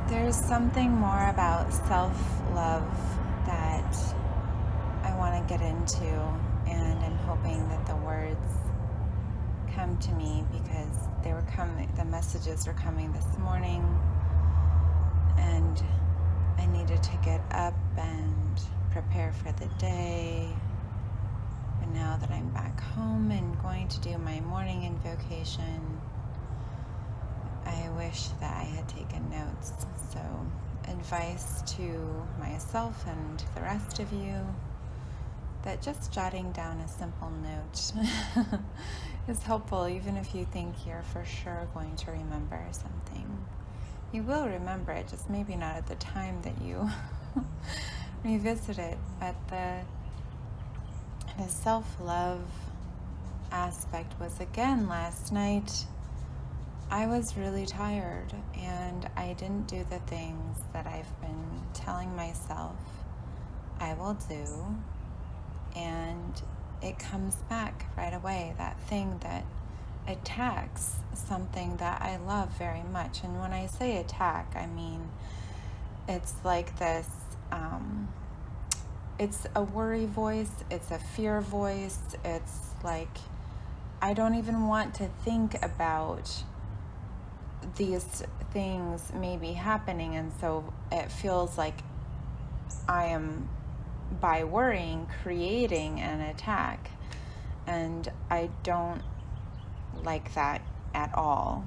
There's something more about self-love that I want to get into, and I'm hoping that the words come to me because the messages are coming this morning, and I needed to get up and prepare for the day. But now that I'm back home and going to do my morning invocation, I wish that I had taken notes. So, advice to myself and the rest of you, that just jotting down a simple note is helpful, even if you think you're for sure going to remember something. You will remember it, just maybe not at the time that you revisit it. But the self-love aspect was, again, last night I was really tired and I didn't do the things that I've been telling myself I will do, and it comes back right away, that thing that attacks something that I love very much. And when I say attack, I mean it's like this, it's a worry voice, it's a fear voice, it's like I don't even want to think about these things maybe happening, and so it feels like I am, by worrying, creating an attack, and I don't like that at all.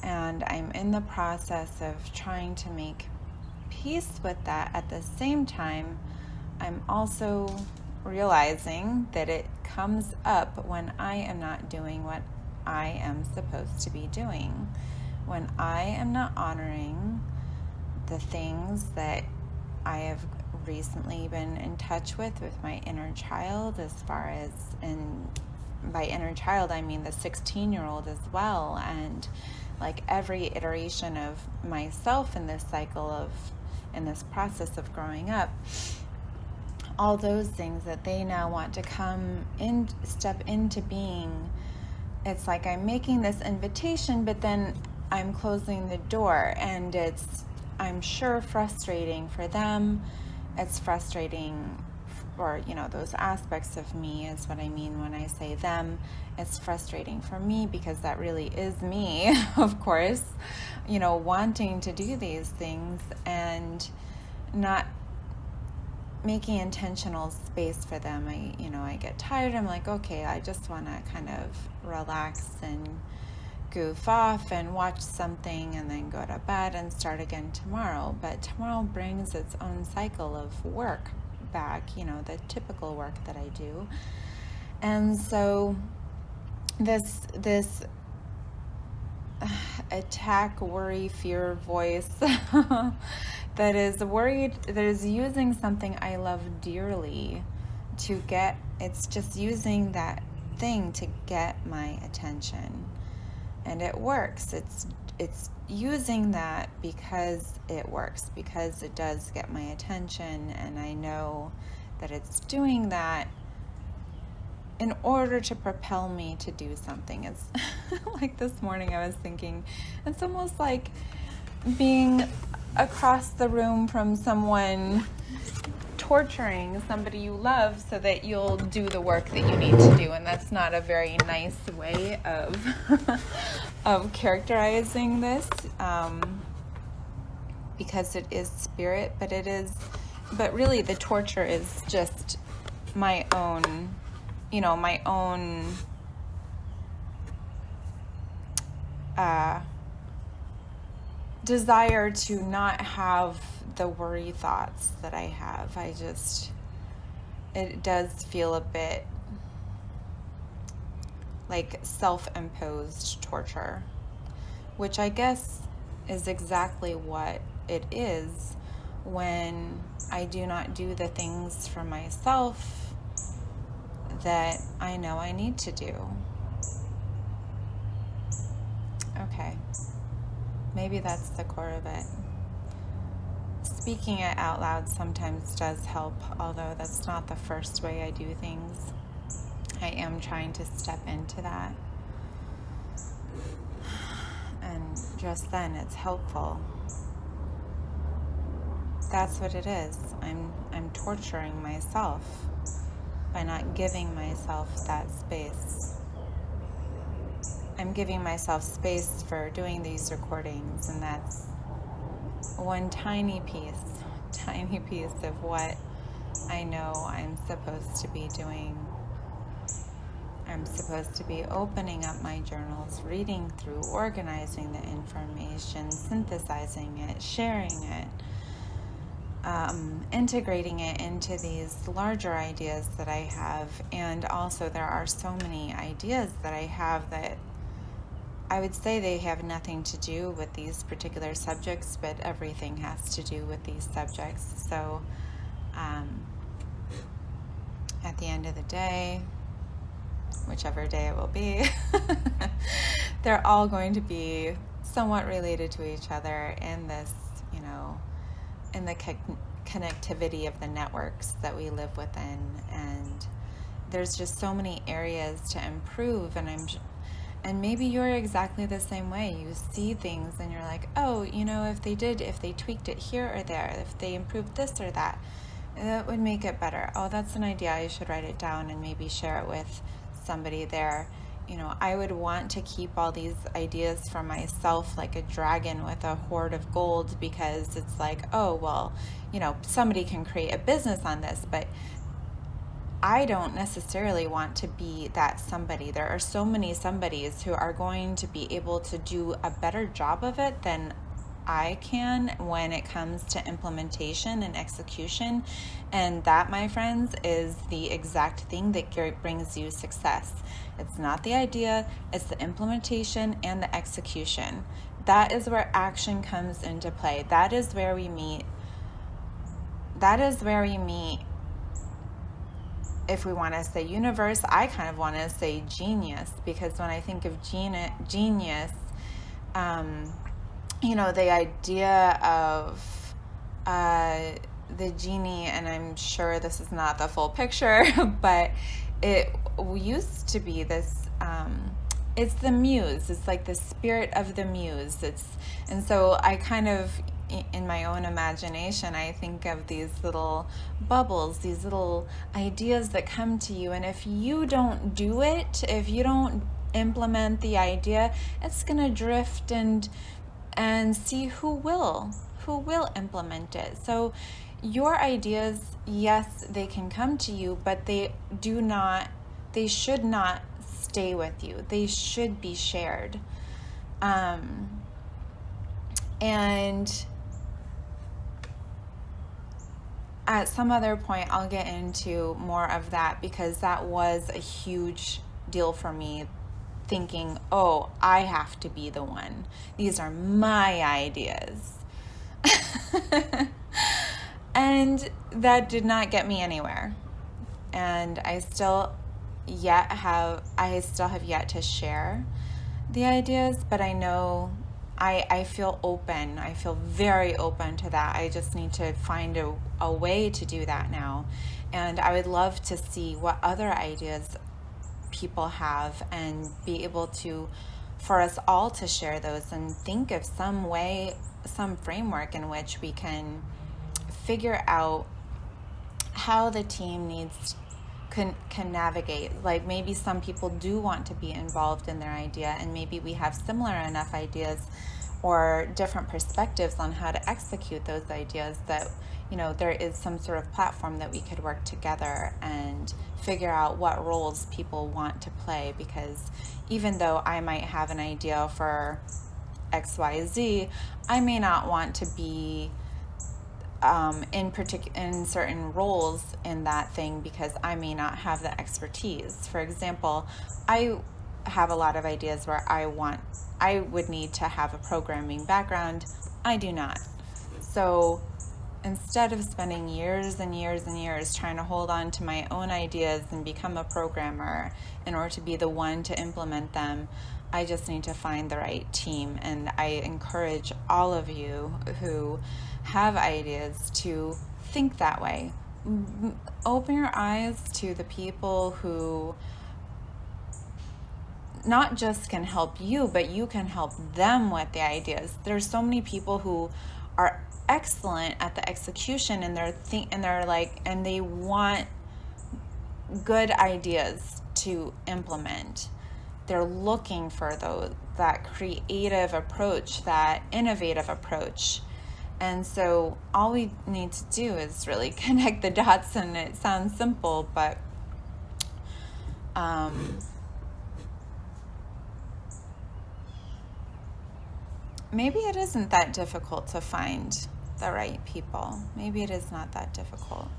And I'm in the process of trying to make peace with that. At the same time, I'm also realizing that it comes up when I am not doing what I am supposed to be doing, when I am not honoring the things that I have recently been in touch with my inner child, as far as, and by inner child I mean the 16-year-old as well, and like every iteration of myself in this cycle in this process of growing up, all those things that they now want to come in, step into being. It's like I'm making this invitation, but then I'm closing the door, and it's, I'm sure, frustrating for them. It's frustrating for, those aspects of me is what I mean when I say them. It's frustrating for me because that really is me, of course, wanting to do these things and not making intentional space for them. I get tired. I'm like, okay, I just want to kind of relax and goof off and watch something and then go to bed and start again tomorrow. But tomorrow brings its own cycle of work back, the typical work that I do. And so this attack, worry, fear voice that is worried, that is using something I love dearly to get, it's just using that thing to get my attention. And it works. It's using that because it works, because it does get my attention, and I know that it's doing that in order to propel me to do something. It's like this morning I was thinking, it's almost like being across the room from someone, torturing somebody you love so that you'll do the work that you need to do. And that's not a very nice way of characterizing this, because it is spirit, but really the torture is just my own, desire to not have the worry thoughts that I have. it does feel a bit like self-imposed torture, which I guess is exactly what it is when I do not do the things for myself that I know I need to do. Okay, maybe that's the core of it. Speaking it out loud sometimes does help, although that's not the first way I do things. I am trying to step into that. And just then it's helpful. That's what it is. I'm torturing myself by not giving myself that space. I'm giving myself space for doing these recordings, and that's one tiny piece of what I know I'm supposed to be doing. I'm supposed to be opening up my journals, reading through, organizing the information, synthesizing it, sharing it, integrating it into these larger ideas that I have. And also there are so many ideas that I have that I would say they have nothing to do with these particular subjects, but everything has to do with these subjects. So at the end of the day, whichever day it will be, they're all going to be somewhat related to each other in this, in the connectivity of the networks that we live within. And there's just so many areas to improve, and maybe you're exactly the same way. You see things and you're like, oh, if they tweaked it here or there, if they improved this or that would make it better. Oh, that's an idea. I should write it down and maybe share it with somebody there. I would want to keep all these ideas for myself like a dragon with a hoard of gold, because it's like, oh, well, somebody can create a business on this, but I don't necessarily want to be that somebody. There are so many somebodies who are going to be able to do a better job of it than I can when it comes to implementation and execution. And that, my friends, is the exact thing that brings you success. It's not the idea, it's the implementation and the execution. That is where action comes into play. That is where we meet. If we want to say universe, I kind of want to say genius, because when I think of genius, the idea of the genie, and I'm sure this is not the full picture, but it used to be this, it's the muse. It's like the spirit of the muse. And so I kind of, in my own imagination, I think of these little bubbles, these little ideas that come to you. And if you don't do it, if you don't implement the idea, it's going to drift and see who will implement it. So your ideas, yes, they can come to you, but they should not stay with you. They should be shared. And at some other point, I'll get into more of that, because that was a huge deal for me, thinking, oh, I have to be the one. These are my ideas. And that did not get me anywhere. And I still have yet to share the ideas, but I know I feel open. I feel very open to that. I just need to find a way to do that now. And I would love to see what other ideas people have, and be able for us all to share those, and think of some way, some framework in which we can figure out how the team can navigate. Like, maybe some people do want to be involved in their idea, and maybe we have similar enough ideas or different perspectives on how to execute those ideas that, there is some sort of platform that we could work together and figure out what roles people want to play. Because even though I might have an idea for XYZ, I may not want to be in certain roles in that thing, because I may not have the expertise. For example, I have a lot of ideas where I would need to have a programming background. I do not. So instead of spending years and years and years trying to hold on to my own ideas and become a programmer in order to be the one to implement them, I just need to find the right team. And I encourage all of you who have ideas to think that way. Open your eyes to the people who not just can help you, but you can help them with the ideas. There's so many people who are excellent at the execution, and and they want good ideas to implement. They're looking for that creative approach, that innovative approach. And so all we need to do is really connect the dots, and it sounds simple, but maybe it isn't that difficult to find the right people. Maybe it is not that difficult.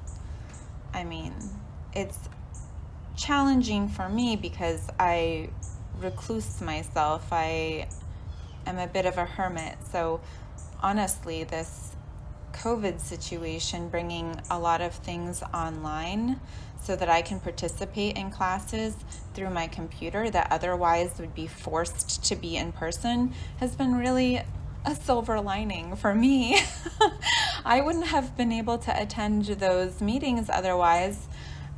I mean, it's challenging for me because I recluse myself. I am a bit of a hermit. So honestly, this COVID situation, bringing a lot of things online so that I can participate in classes through my computer that otherwise would be forced to be in person, has been really a silver lining for me. I wouldn't have been able to attend those meetings otherwise,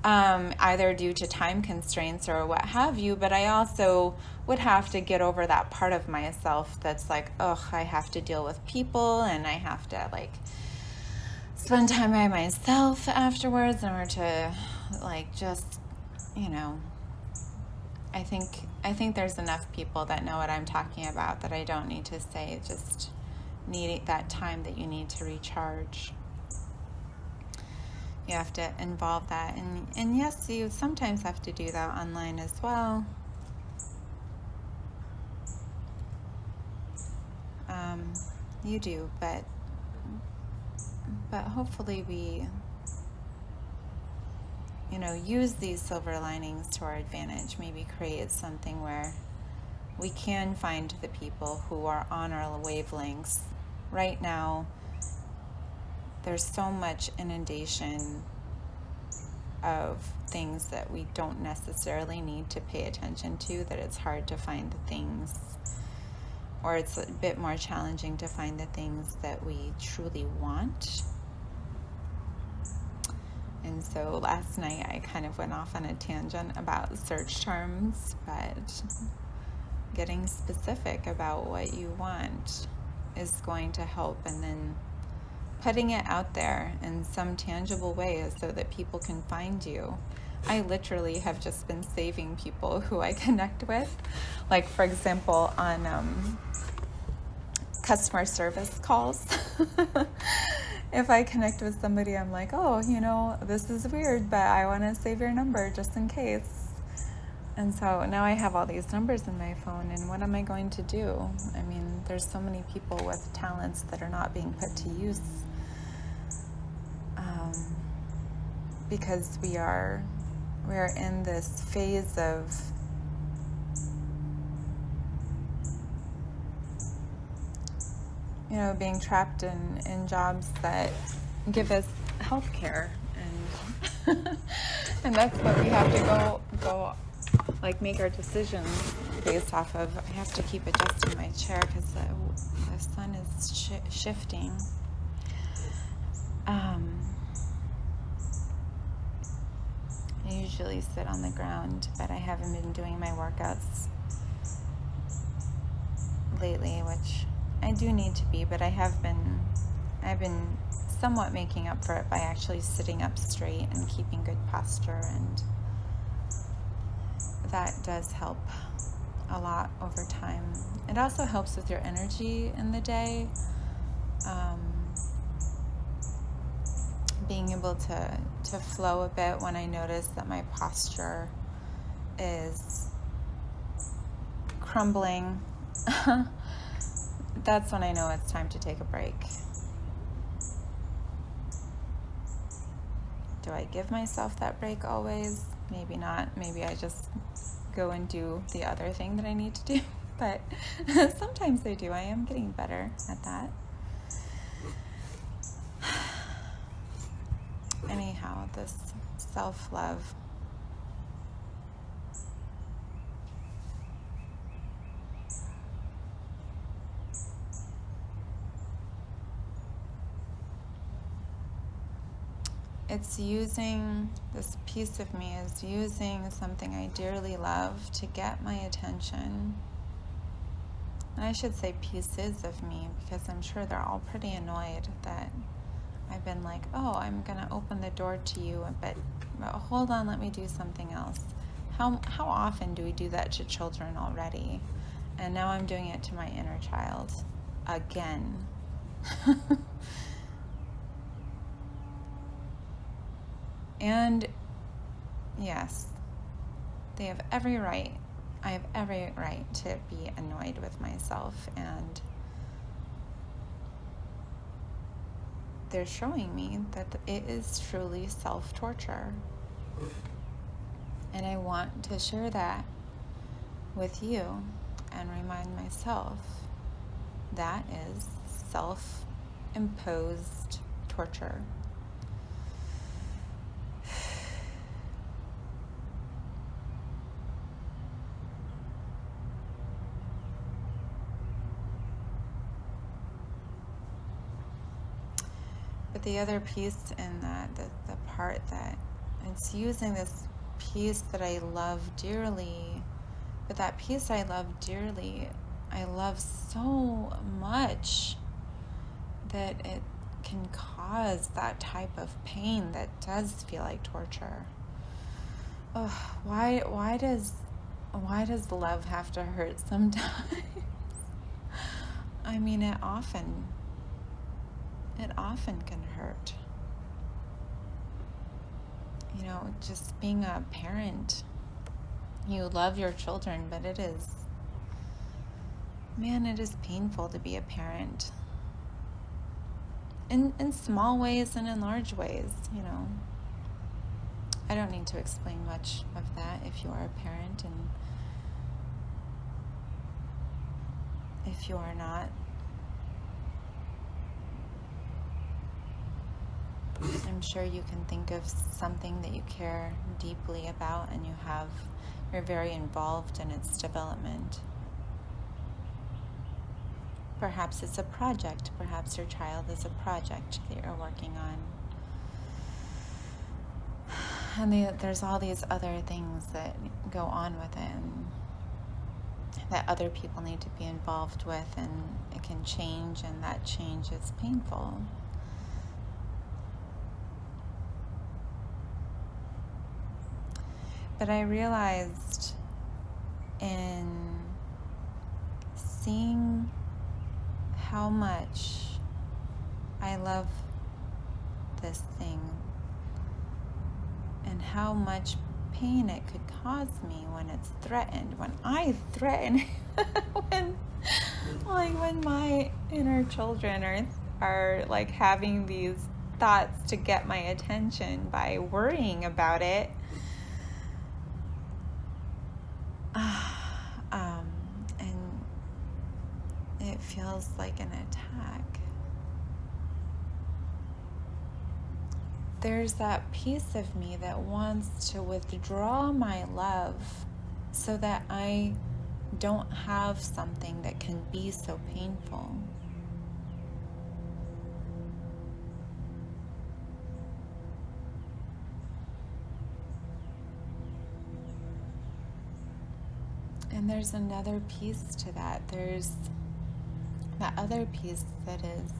either due to time constraints or what have you, but I also would have to get over that part of myself that's like, oh, I have to deal with people, and I have to spend time by myself afterwards in order to just, I think there's enough people that know what I'm talking about that I don't need to say. Just need that time that you need to recharge. You have to involve that, and yes, you sometimes have to do that online as well. You do, but hopefully we use these silver linings to our advantage. Maybe create something where we can find the people who are on our wavelengths. Right now, there's so much inundation of things that we don't necessarily need to pay attention to that it's hard to find the things, or it's a bit more challenging to find the things that we truly want. And so last night I kind of went off on a tangent about search terms, but getting specific about what you want is going to help, and then putting it out there in some tangible way so that people can find you. I literally have just been saving people who I connect with. Like, for example, on customer service calls. If I connect with somebody, I'm like, oh, this is weird, but I want to save your number just in case. And so now I have all these numbers in my phone, and what am I going to do? I mean, there's so many people with talents that are not being put to use, because we're in this phase of being trapped in jobs that give us health care, and and that's what we have to go make our decisions based off of. I have to keep adjusting my chair because the sun is shifting. I usually sit on the ground, but I haven't been doing my workouts lately, which I do need to be, but I've been somewhat making up for it by actually sitting up straight and keeping good posture, and that does help a lot over time. It also helps with your energy in the day, being able to flow a bit. When I notice that my posture is crumbling, that's when I know it's time to take a break. Do I give myself that break always? Maybe not. Maybe I just go and do the other thing that I need to do. But sometimes I do. I am getting better at that. Anyhow, this self-love. It's using, this piece of me is using something I dearly love to get my attention. And I should say pieces of me, because I'm sure they're all pretty annoyed that I've been like, oh, I'm going to open the door to you, but hold on, let me do something else. How often do we do that to children already? And now I'm doing it to my inner child again. And yes, they have every right. I have every right to be annoyed with myself, and they're showing me that it is truly self-torture. And I want to share that with you and remind myself that is self-imposed torture. But the other piece in that, the part that it's using this piece that I love dearly, but that piece I love dearly, I love so much that it can cause that type of pain that does feel like torture. Oh, why does love have to hurt sometimes? I mean, it often can hurt. You know, just being a parent, you love your children, but it is painful to be a parent. In small ways and in large ways, you know. I don't need to explain much of that if you are a parent, and if you are not, I'm sure you can think of something that you care deeply about and you're very involved in its development. Perhaps it's a project. Perhaps your child is a project that you're working on. And there's all these other things that go on with it, and that other people need to be involved with, and it can change, and that change is painful. But I realized in seeing how much I love this thing and how much pain it could cause me when it's threatened, when I threaten, when my inner children are like having these thoughts to get my attention by worrying about it. And it feels like an attack. There's that piece of me that wants to withdraw my love so that I don't have something that can be so painful. And there's another piece to that. There's that other piece that is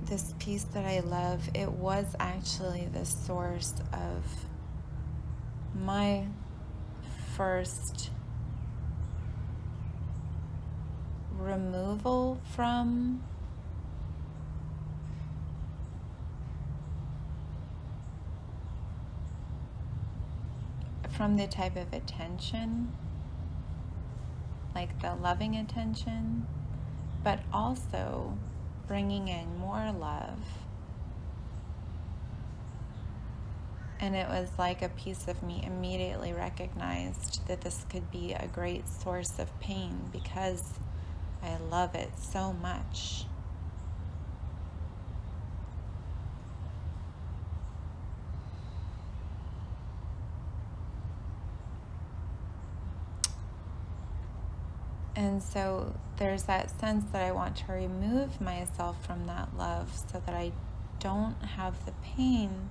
this piece that I love. It was actually the source of my first removal from the type of attention, like the loving attention, but also bringing in more love. And it was like a piece of me immediately recognized that this could be a great source of pain because I love it so much. And so there's that sense that I want to remove myself from that love so that I don't have the pain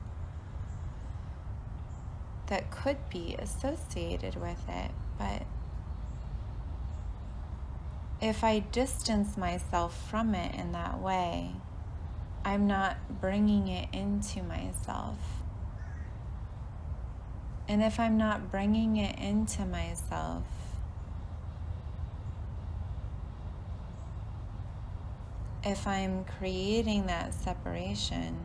that could be associated with it. But if I distance myself from it in that way, I'm not bringing it into myself. And if I'm not bringing it into myself, if I'm creating that separation,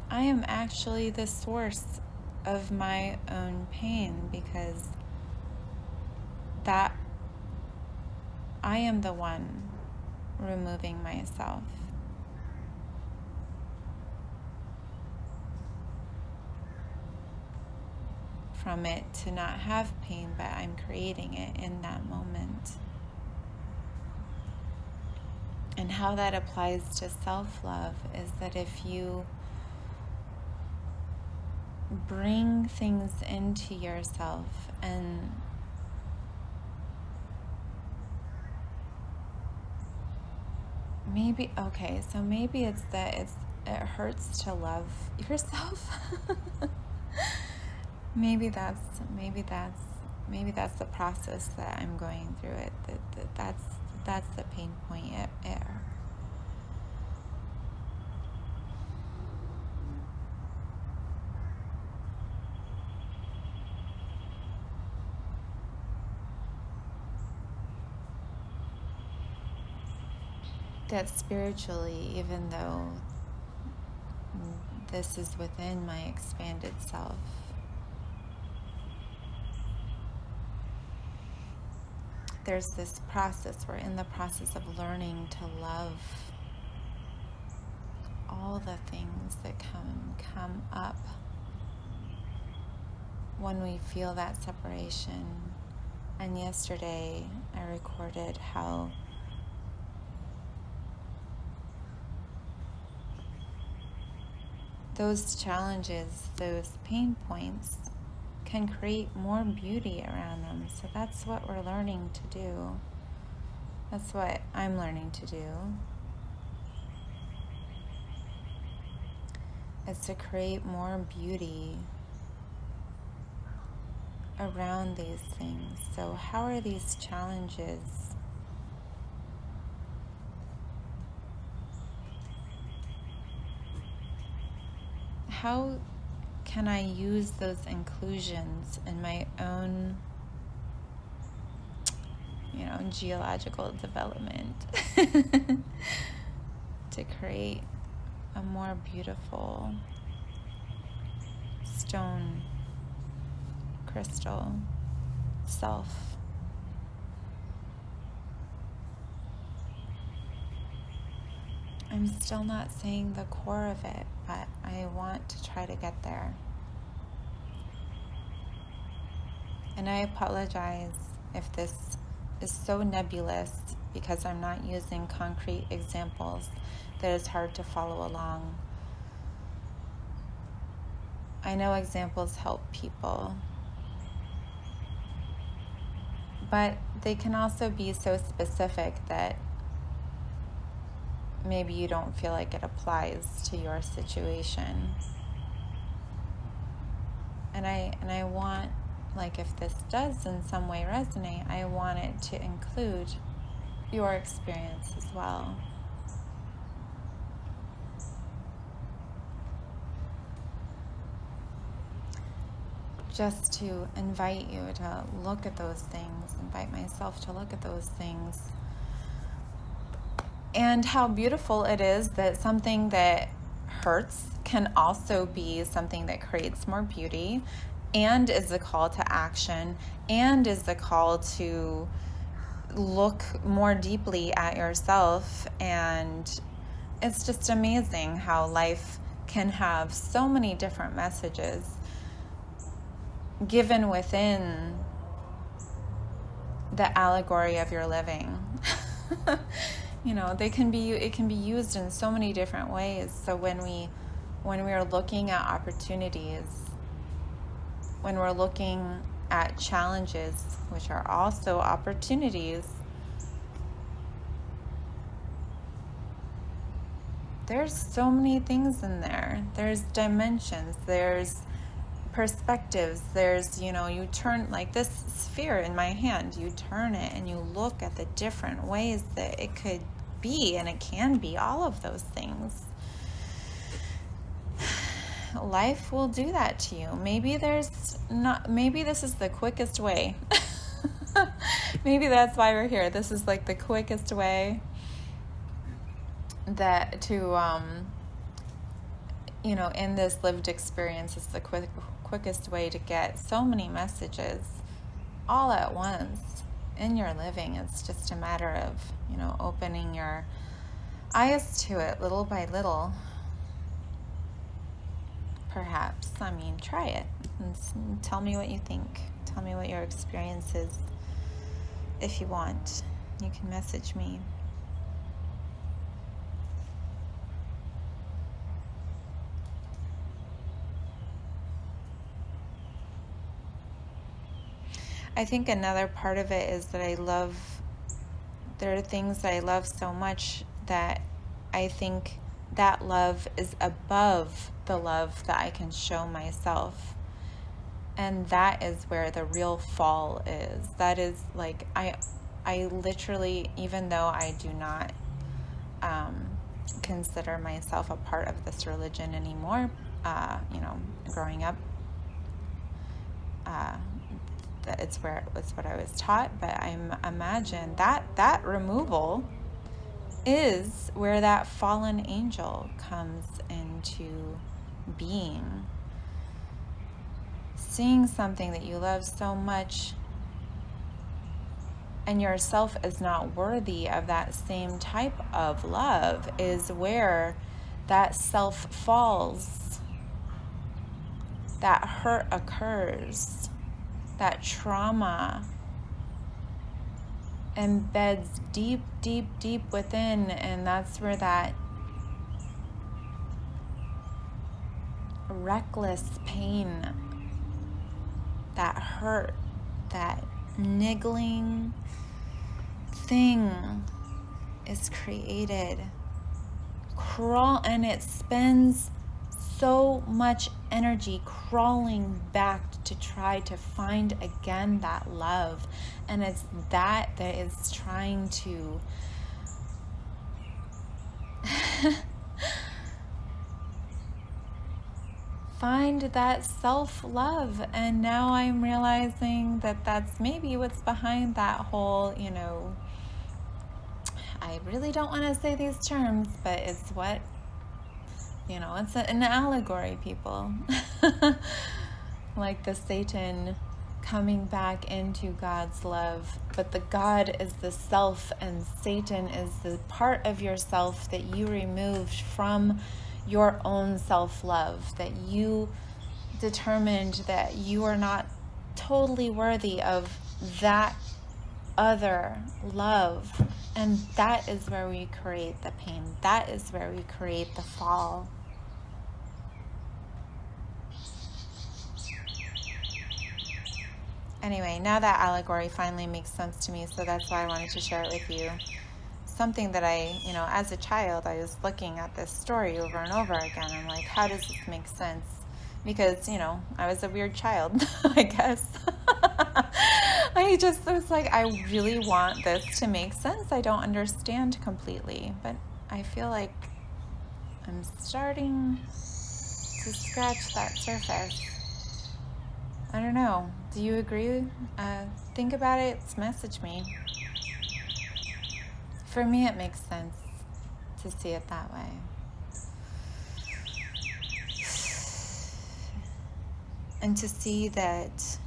I am actually the source of my own pain, because that I am the one removing myself from it to not have pain, but I'm creating it in that moment. And how that applies to self-love is that if you bring things into yourself and maybe it's that it hurts to love yourself. maybe that's the process that I'm going through it. That's the pain point. That spiritually, even though this is within my expanded self, there's this process. We're in the process of learning to love all the things that come up when we feel that separation. And yesterday I recorded how those challenges, those pain points, can create more beauty around them. So that's what we're learning to do. That's what I'm learning to do. It's to create more beauty around these things. So how are these challenges how can I use those inclusions in my own, geological development to create a more beautiful stone, crystal self? I'm still not saying the core of it, but I want to try to get there. And I apologize if this is so nebulous because I'm not using concrete examples that it's hard to follow along. I know examples help people, but they can also be so specific that maybe you don't feel like it applies to your situation. And I want, if this does in some way resonate, I want it to include your experience as well. Just to invite you to look at those things, invite myself to look at those things. And how beautiful it is that something that hurts can also be something that creates more beauty and is a call to action and is the call to look more deeply at yourself. And it's just amazing how life can have so many different messages given within the allegory of your living. It can be used in so many different ways. So when we are looking at opportunities, when we're looking at challenges, which are also opportunities, there's so many things in there. There's dimensions, there's perspectives, there's, you turn, like this sphere in my hand, you turn it and you look at the different ways that it could be, and it can be all of those things. Life will do that to you. Maybe this is the quickest way. Maybe that's why we're here. This is like the quickest way that to in this lived experience, it's the quickest way to get so many messages all at once in your living. It's just a matter of opening your eyes to it little by little. Perhaps. Try it and tell me what you think. Tell me what your experience is. If you want, you can message me. I think another part of it is that there are things that I love so much that I think that love is above the love that I can show myself. And that is where the real fall is. That is like, I literally, even though I do not consider myself a part of this religion anymore, growing up, it's what I was taught, but I imagine that removal is where that fallen angel comes into being. Seeing something that you love so much and yourself is not worthy of that same type of love is where that self falls, that hurt occurs, that trauma embeds deep, deep, deep within, and that's where that reckless pain, that hurt, that niggling thing is created. And it spends so much energy crawling back to try to find again that love. And it's that is trying to find that self-love. And now I'm realizing that that's maybe what's behind that whole, I really don't want to say these terms, but it's what, it's an allegory, people. Like the Satan coming back into God's love. But the God is the self, and Satan is the part of yourself that you removed from your own self-love, that you determined that you are not totally worthy of that other love. And that is where we create the pain. That is where we create the fall. Anyway, now that allegory finally makes sense to me, so that's why I wanted to share it with you. Something that I, as a child, I was looking at this story over and over again. I'm like, how does this make sense? Because, I was a weird child, I guess. I just was like, I really want this to make sense. I don't understand completely, but I feel like I'm starting to scratch that surface. I don't know. Do you agree? Think about it. Message me. For me, it makes sense to see it that way. And to see that,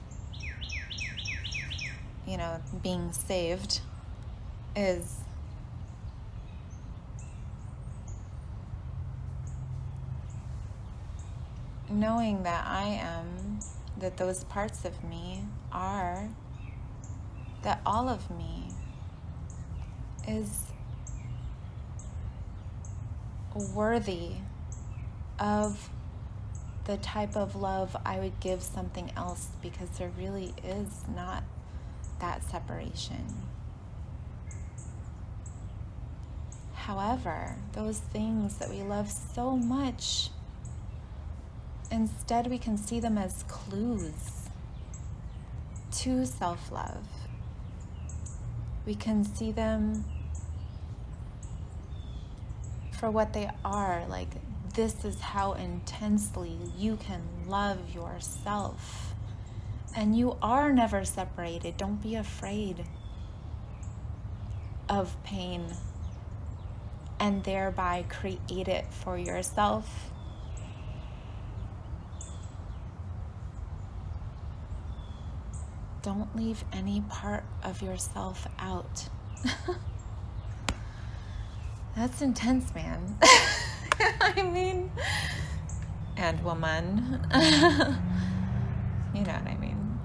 being saved is knowing that that those parts of me are, that all of me is worthy of the type of love I would give something else, because there really is not that separation. However, those things that we love so much, instead we can see them as clues to self-love. We can see them for what they are, like, this is how intensely you can love yourself. And you are never separated. Don't be afraid of pain and thereby create it for yourself. Don't leave any part of yourself out. That's intense, man. I mean, and woman. You know what I mean.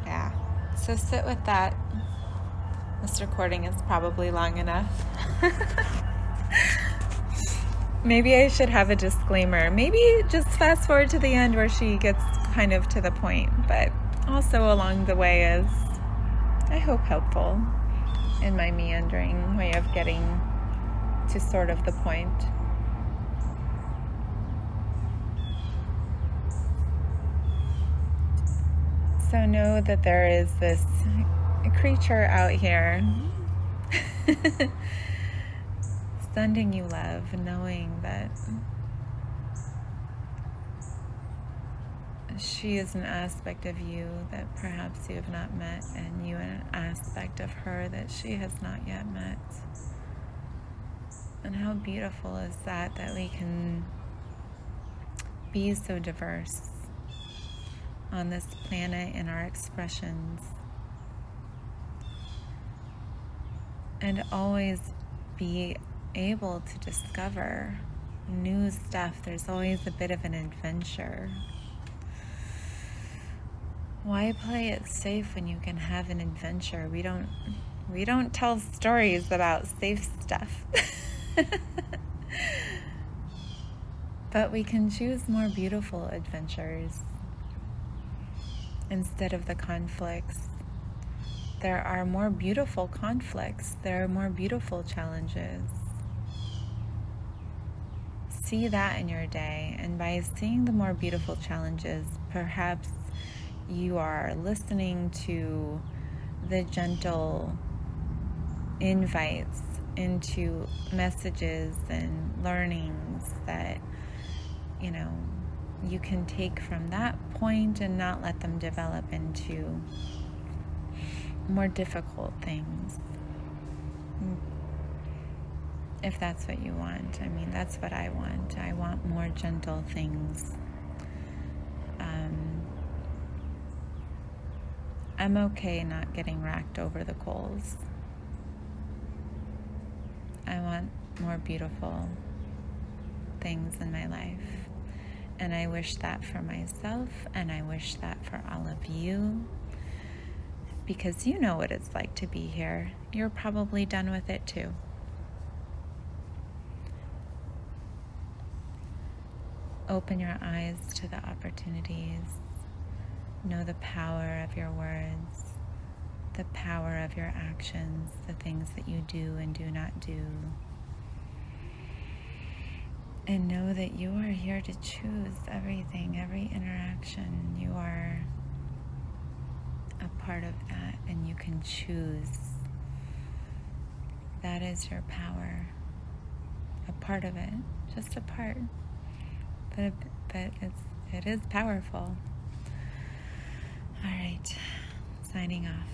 Yeah. So sit with that. This recording is probably long enough. Maybe I should have a disclaimer. Maybe just fast forward to the end where she gets kind of to the point, but also along the way is, I hope, helpful in my meandering way of getting to sort of the point. So know that there is this creature out here sending you love, knowing that she is an aspect of you that perhaps you have not met, and you an aspect of her that she has not yet met. And how beautiful is that we can be so diverse on this planet in our expressions, and always be able to discover new stuff. There's always a bit of an adventure. Why play it safe when you can have an adventure? We don't tell stories about safe stuff. But we can choose more beautiful adventures instead of the conflicts. There are more beautiful conflicts. There are more beautiful challenges. See that in your day, and by seeing the more beautiful challenges, perhaps you are listening to the gentle invites into messages and learnings that, you can take from that point and not let them develop into more difficult things. If that's what you want. I mean, that's what I want. I want more gentle things. I'm okay not getting racked over the coals. I want more beautiful things in my life. And I wish that for myself, and I wish that for all of you. Because you know what it's like to be here. You're probably done with it too. Open your eyes to the opportunities. Know the power of your words, the power of your actions, the things that you do and do not do. And know that you are here to choose everything, every interaction. You are a part of that, and you can choose. That is your power. A part of it, just a part. But it is powerful. All right, signing off.